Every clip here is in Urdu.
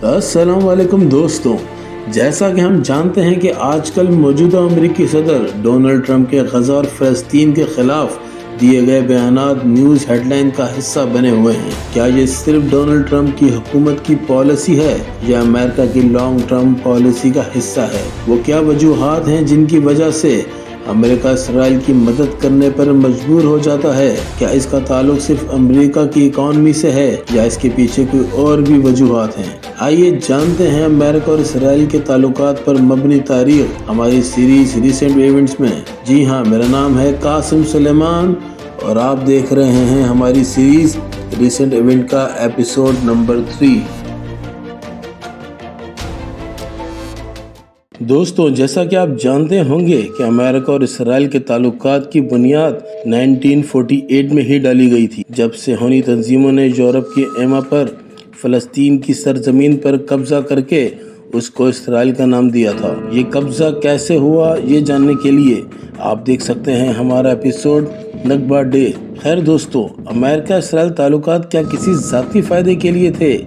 السلام علیکم دوستوں، جیسا کہ ہم جانتے ہیں کہ آج کل موجودہ امریکی صدر ڈونلڈ ٹرمپ کے غزہ اور فلسطین کے خلاف دیے گئے بیانات نیوز ہیڈ لائن کا حصہ بنے ہوئے ہیں۔ کیا یہ صرف ڈونلڈ ٹرمپ کی حکومت کی پالیسی ہے یا امریکہ کی لانگ ٹرم پالیسی کا حصہ ہے؟ وہ کیا وجوہات ہیں جن کی وجہ سے امریکہ اسرائیل کی مدد کرنے پر مجبور ہو جاتا ہے؟ کیا اس کا تعلق صرف امریکہ کی اکانومی سے ہے یا اس کے پیچھے کوئی اور بھی وجوہات ہیں؟ آئیے جانتے ہیں امریکہ اور اسرائیل کے تعلقات پر مبنی تاریخ ہماری سیریز ریسنٹ ایونٹس میں۔ جی ہاں، میرا نام ہے قاسم سلیمان اور آپ دیکھ رہے ہیں ہماری سیریز ریسنٹ ایونٹ کا ایپیسوڈ نمبر 3۔ دوستوں، جیسا کہ آپ جانتے ہوں گے کہ امریکہ اور اسرائیل کے تعلقات کی بنیاد 1948 میں ہی ڈالی گئی تھی، جب صہیونی تنظیموں نے یورپ کی ایما پر فلسطین کی سرزمین پر قبضہ کر کے اس کو اسرائیل کا نام دیا تھا۔ یہ قبضہ کیسے ہوا، یہ جاننے کے لیے آپ دیکھ سکتے ہیں ہمارا ایپیسوڈ نکبہ ڈے۔ خیر دوستوں، امریکہ اسرائیل تعلقات کیا کسی ذاتی فائدے کے لیے تھے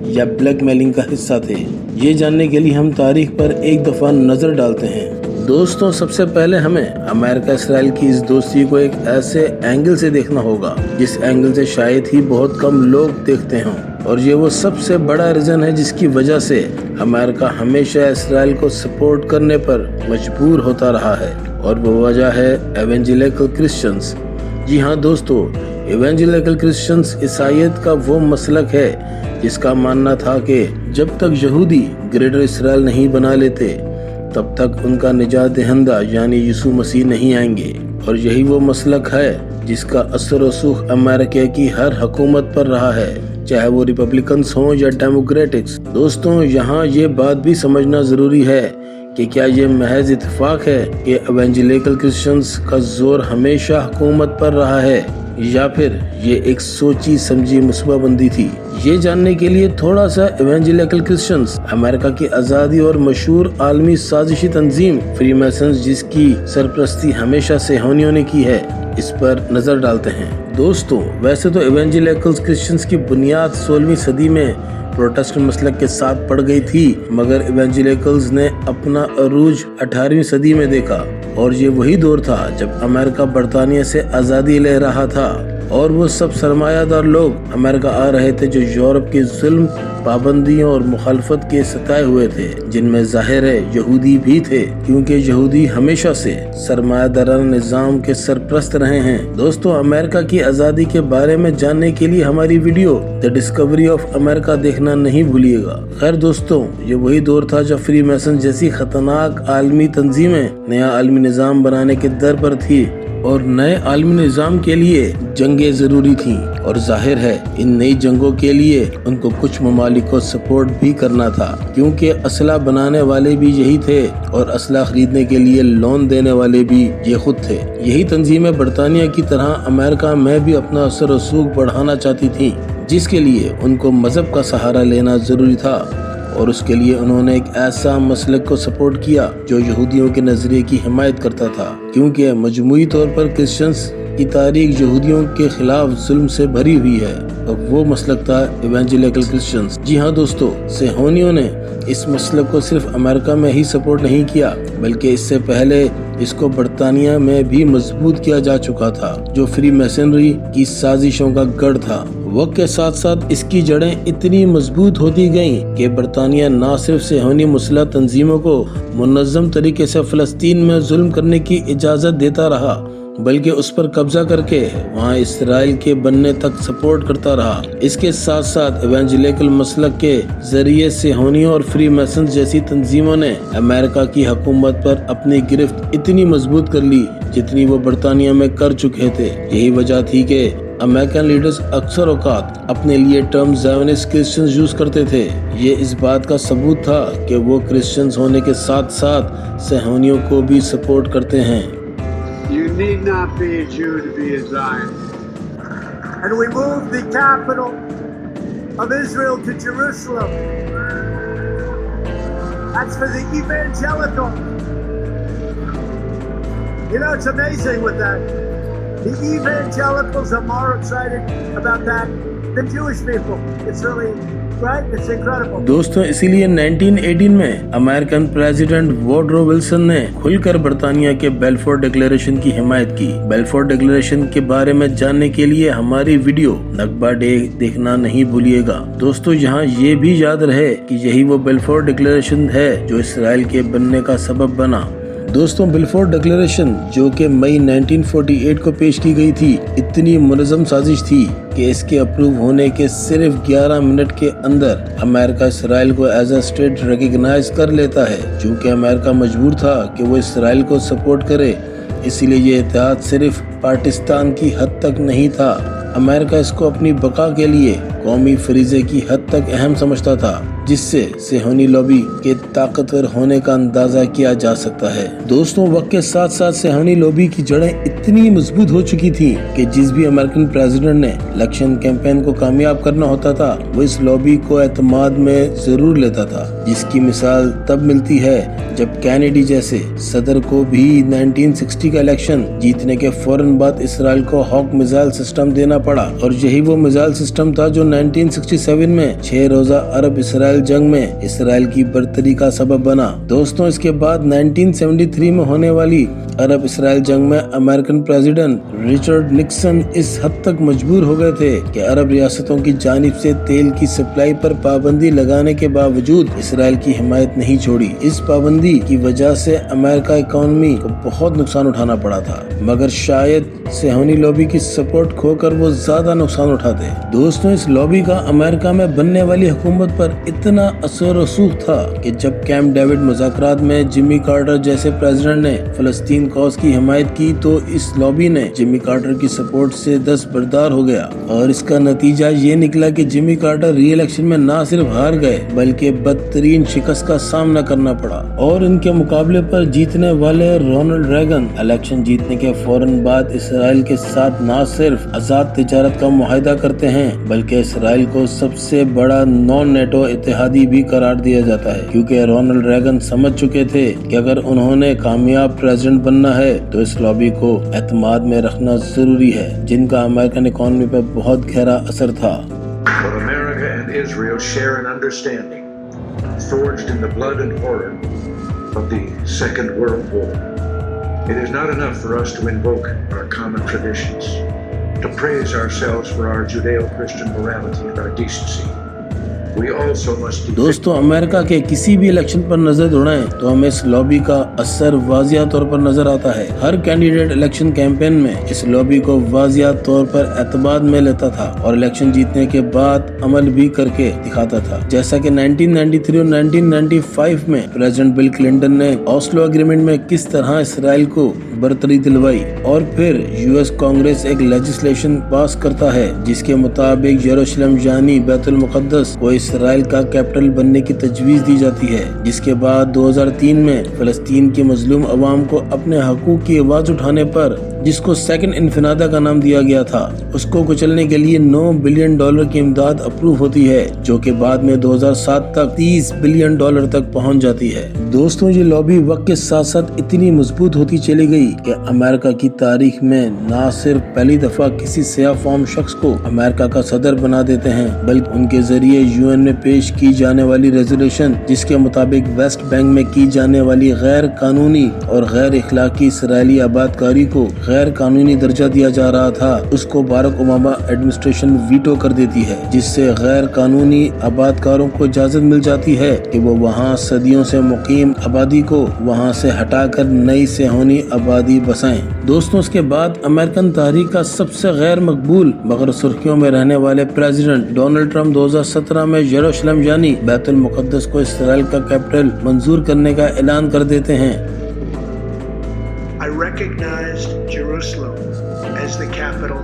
یا بلیک میلنگ کا حصہ تھے؟ یہ جاننے کے لیے ہم تاریخ پر ایک دفعہ نظر ڈالتے ہیں۔ دوستوں، سب سے پہلے ہمیں امریکہ اسرائیل کی اس دوستی کو ایک ایسے اینگل سے دیکھنا ہوگا جس اینگل سے شاید ہی بہت کم لوگ دیکھتے ہوں، اور یہ وہ سب سے بڑا ریزن ہے جس کی وجہ سے امریکہ ہمیشہ اسرائیل کو سپورٹ کرنے پر مجبور ہوتا رہا ہے، اور وہ وجہ ہے ایونجیلیکل کرسچنز۔ جی ہاں دوستو، ایونجیلیکل کرسچنز عیسائیت کا وہ مسلک ہے جس کا ماننا تھا کہ جب تک یہودی گریٹر اسرائیل نہیں بنا لیتے تب تک ان کا نجات دہندہ یعنی یسوع مسیح نہیں آئیں گے، اور یہی وہ مسلک ہے جس کا اثر و رسوخ امریکہ کی ہر حکومت پر رہا ہے، چاہے وہ ریپبلکنز ہوں یا ڈیموکریٹکس۔ دوستوں، یہاں یہ بات بھی سمجھنا ضروری ہے کہ کیا یہ محض اتفاق ہے کہ ایونجیلیکل کرسچنز کا زور ہمیشہ حکومت پر رہا ہے، یا پھر یہ ایک سوچی سمجھی منصوبہ بندی تھی؟ یہ جاننے کے لیے تھوڑا سا ایونجیلیکل کرسچنز، امریکہ کی آزادی اور مشہور عالمی سازشی تنظیم فری میسنز جس کی سرپرستی ہمیشہ صہیونیوں نے کی ہے، اس پر نظر ڈالتے ہیں۔ دوستوں، ویسے تو ایونجیلیکل کرسچنز کی بنیاد 16ویں صدی میں پروٹسٹنٹ مسلک کے ساتھ پڑ گئی تھی، مگر ایونجیلیکلز نے اپنا عروج 18ویں صدی میں دیکھا، اور یہ وہی دور تھا جب امریکہ برطانیہ سے آزادی لے رہا تھا، اور وہ سب سرمایہ دار لوگ امریکہ آ رہے تھے جو یورپ کے ظلم، پابندیوں اور مخالفت کے ستائے ہوئے تھے، جن میں ظاہر ہے یہودی بھی تھے، کیونکہ یہودی ہمیشہ سے سرمایہ دارانہ نظام کے سرپرست رہے ہیں۔ دوستو، امریکہ کی آزادی کے بارے میں جاننے کے لیے ہماری video the discovery of America دیکھنا نہیں بھولیے گا۔ خیر دوستوں، یہ وہی دور تھا جب فری میسن جیسی خطرناک عالمی تنظیمیں نیا عالمی نظام بنانے کے در پر تھی، اور نئے عالمی نظام کے لیے جنگیں ضروری تھیں، اور ظاہر ہے ان نئی جنگوں کے لیے ان کو کچھ ممالک کو سپورٹ بھی کرنا تھا، کیونکہ اسلحہ بنانے والے بھی یہی تھے اور اسلحہ خریدنے کے لیے لون دینے والے بھی یہ خود تھے۔ یہی تنظیمیں برطانیہ کی طرح امریکہ میں بھی اپنا اثر و رسوخ بڑھانا چاہتی تھیں، جس کے لیے ان کو مذہب کا سہارا لینا ضروری تھا، اور اس کے لیے انہوں نے ایک ایسا مسلک کو سپورٹ کیا جو یہودیوں کے نظریے کی حمایت کرتا تھا، کیونکہ مجموعی طور پر کرسچنز کی تاریخ یہودیوں کے خلاف ظلم سے بھری ہوئی ہے، اور وہ مسلک تھا ایونجیلیکل کرسچنز۔ جی ہاں دوستو، صہیونیوں نے اس مسلک کو صرف امریکہ میں ہی سپورٹ نہیں کیا، بلکہ اس سے پہلے اس کو برطانیہ میں بھی مضبوط کیا جا چکا تھا، جو فری میسنری کی سازشوں کا گڑھ تھا۔ وقت کے ساتھ ساتھ اس کی جڑیں اتنی مضبوط ہوتی گئیں کہ برطانیہ نہ صرف صہیونی مسلح تنظیموں کو منظم طریقے سے فلسطین میں ظلم کرنے کی اجازت دیتا رہا، بلکہ اس پر قبضہ کر کے وہاں اسرائیل کے بننے تک سپورٹ کرتا رہا۔ اس کے ساتھ ساتھ ایونجیلیکل مسلک کے ذریعے صہیونیوں اور فری میسنز جیسی تنظیموں نے امریکہ کی حکومت پر اپنی گرفت اتنی مضبوط کر لی جتنی وہ برطانیہ میں کر چکے تھے۔ یہی وجہ تھی کہ امریکن لیڈرز اکثر اوقات اپنے لیے ٹرم زائونسٹ کرسچنز یوز کرتے تھے۔ یہ اس بات کا ثبوت تھا کہ وہ کرسچنز ہونے کے ساتھ ساتھ صہیونیوں کو بھی سپورٹ کرتے ہیں۔ You need not be a Jew to be a Zionist. And we moved the capital of Israel to Jerusalem. That's for the evangelical. You know, it's amazing with that. The evangelicals are more excited about that than Jewish people. It's really right? It's incredible. دوستوں اسی لیے 1918 میں امریکن پریزیڈنٹ ووڈرو ولسن نے کھل کر برطانیہ کے بیلفور ڈکلیریشن کی حمایت کی. بیلفور ڈکلیریشن کے بارے میں جاننے کے لیے ہماری ویڈیو نکبہ ڈے دیکھنا نہیں بھولیے گا. دوستوں یہاں یہ بھی یاد رہے کہ یہی وہ بیلفور ڈکلیریشن ہے جو اسرائیل کے بننے کا سبب بنا. دوستوں بیلفور ڈکلیریشن جو کہ مئی 1948 کو پیش کی گئی تھی اتنی منظم سازش تھی کہ اس کے اپروو ہونے کے صرف 11 منٹ کے اندر امریکہ اسرائیل کو ایز اے اسٹیٹ ریکگنائز کر لیتا ہے. چونکہ امریکہ مجبور تھا کہ وہ اسرائیل کو سپورٹ کرے اسی لیے یہ اتحاد صرف پاکستان کی حد تک نہیں تھا. امریکہ اس کو اپنی بقا کے لیے قومی فریضے کی حد تک اہم سمجھتا تھا جس سے صہیونی لابی کے طاقتور ہونے کا اندازہ کیا جا سکتا ہے. دوستوں وقت کے ساتھ ساتھ صہیونی لابی کی جڑیں اتنی مضبوط ہو چکی تھی کہ جس بھی امریکن پریزیڈنٹ نے الیکشن کیمپین کو کامیاب کرنا ہوتا تھا وہ اس لابی کو اعتماد میں ضرور لیتا تھا. جس کی مثال تب ملتی ہے جب کینیڈی جیسے صدر کو بھی 1960 کا الیکشن جیتنے کے فوراً بعد اسرائیل کو ہاک میزائل سسٹم دینا پڑا اور یہی وہ میزائل سسٹم تھا جو 1967 میں 6 روزہ عرب اسرائیل جنگ میں اسرائیل کی برتری کا سبب بنا. دوستوں اس کے بعد 1973 میں ہونے والی عرب اسرائیل جنگ میں امریکن پریزیڈنٹ رچرڈ نکسن اس حد تک مجبور ہو گئے تھے کہ عرب ریاستوں کی جانب سے تیل کی سپلائی پر پابندی لگانے کے باوجود اسرائیل کی حمایت نہیں چھوڑی. اس پابندی کی وجہ سے امریکہ اکانومی کو بہت نقصان اٹھانا پڑا تھا مگر شاید صہیونی لابی کی سپورٹ کھو کر وہ زیادہ نقصان اٹھاتے. دوستوں اس لابی کا امریکہ میں بننے والی حکومت پر اتنا اثر رسوخ تھا کہ جب کیمپ ڈیوڈ مذاکرات میں جمی کارٹر جیسے پریزیڈنٹ نے فلسطین کاز کی حمایت کی تو اس لابی نے جمی کارٹر کی سپورٹ سے دستبردار ہو گیا اور اس کا نتیجہ یہ نکلا کہ جمی کارٹر ری الیکشن میں نہ صرف ہار گئے بلکہ بدترین شکست کا سامنا کرنا پڑا اور ان کے مقابلے پر جیتنے والے رونلڈ ریگن الیکشن جیتنے کے فوراً بعد اسرائیل کے ساتھ نہ صرف آزاد تجارت کا معاہدہ کرتے ہیں بلکہ اسرائیل کو سب سے بڑا نان نیٹو اتحادی بھی قرار دیا جاتا ہے کیونکہ رونلڈ ریگن سمجھ چکے تھے کہ اگر انہوں نے کامیاب پریزیڈنٹ بننا ہے تو اس لابی کو اعتماد میں رکھنا ضروری ہے جن کا امریکن اکانومی پر بہت گہرا اثر تھا. But America and Israel share an understanding forged in the blood and horror of the Second World War. It is not enough for us to invoke our common traditions, to praise ourselves for our Judeo-Christian morality and our decency. We also must دوستوں امریکہ کے کسی بھی الیکشن پر نظر دوڑائیں تو ہمیں اس لابی کا اثر واضح طور پر نظر آتا ہے. ہر کینڈیڈیٹ الیکشن کیمپین میں اس لابی کو واضح طور پر اعتماد میں لیتا تھا اور الیکشن جیتنے کے بعد عمل بھی کر کے دکھاتا تھا جیسا کہ 1993 اور 1995 میں پریزیڈنٹ بل کلنٹن نے اوسلو اگریمنٹ میں کس طرح اسرائیل کو برتری دلوائی اور پھر یو ایس کانگریس ایک لیجسلیشن پاس کرتا ہے جس کے مطابق یروشلم یعنی بیت المقدس کو اسرائیل کا کیپٹل بننے کی تجویز دی جاتی ہے جس کے بعد 2003 میں فلسطین کے مظلوم عوام کو اپنے حقوق کی آواز اٹھانے پر جس کو سیکنڈ انفنادا کا نام دیا گیا تھا اس کو کچلنے کے لیے $9 بلین کی امداد اپروو ہوتی ہے جو کہ بعد میں 2007 تک $30 بلین تک پہنچ جاتی ہے. دوستوں یہ لابی وقت کے ساتھ ساتھ اتنی مضبوط ہوتی چلی گئی کہ امریکہ کی تاریخ میں نہ صرف پہلی دفعہ کسی سیاہ فام شخص کو امریکہ کا صدر بنا دیتے ہیں بلکہ ان کے ذریعے UN میں پیش کی جانے والی ریزولوشن جس کے مطابق ویسٹ بینک میں کی جانے والی غیر قانونی اور غیر اخلاقی اسرائیلی آبادکاری کو غیر قانونی درجہ دیا جا رہا تھا اس کو باراک اوباما ایڈمنسٹریشن ویٹو کر دیتی ہے جس سے غیر قانونی آبادکاروں کو اجازت مل جاتی ہے کہ وہ وہاں صدیوں سے مقیم آبادی کو وہاں سے ہٹا کر نئی صہیونی آبادی بسائیں. دوستوں اس کے بعد امریکن تاریخ کا سب سے غیر مقبول مگر سرخیوں میں رہنے والے پریزیڈنٹ ڈونلڈ ٹرمپ 2017 میں یروشلم یعنی بیت المقدس کو اسرائیل کا کیپٹل منظور کرنے کا اعلان کر دیتے ہیں. I recognized Jerusalem as the capital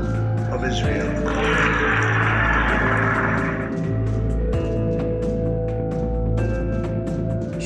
of Israel.